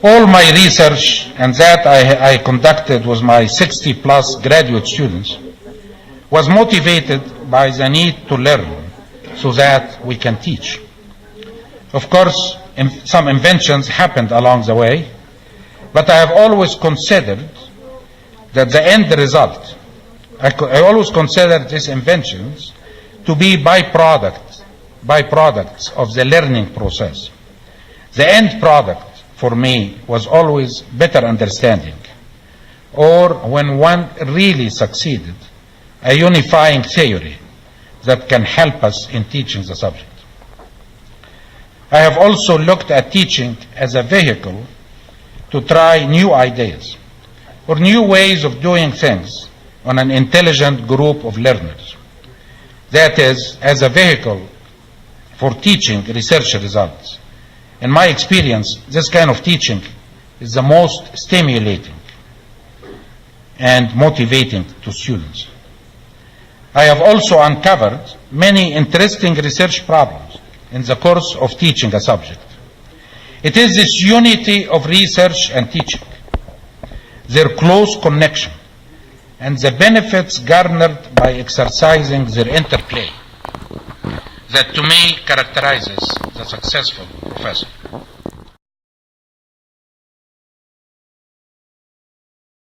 All my research and that I conducted with my 60 plus graduate students was motivated by the need to learn so that we can teach. Of course, some inventions happened along the way, but I have always considered that the end result, I always considered these inventions to be byproducts of the learning process. The end product for me was always better understanding, or when one really succeeded, a unifying theory that can help us in teaching the subject. I have also looked at teaching as a vehicle to try new ideas or new ways of doing things on an intelligent group of learners. That is, as a vehicle for teaching research results. In my experience, this kind of teaching is the most stimulating and motivating to students. I have also uncovered many interesting research problems in the course of teaching a subject. It is this unity of research and teaching, their close connection, and the benefits garnered by exercising their interplay that to me characterizes the successful professor.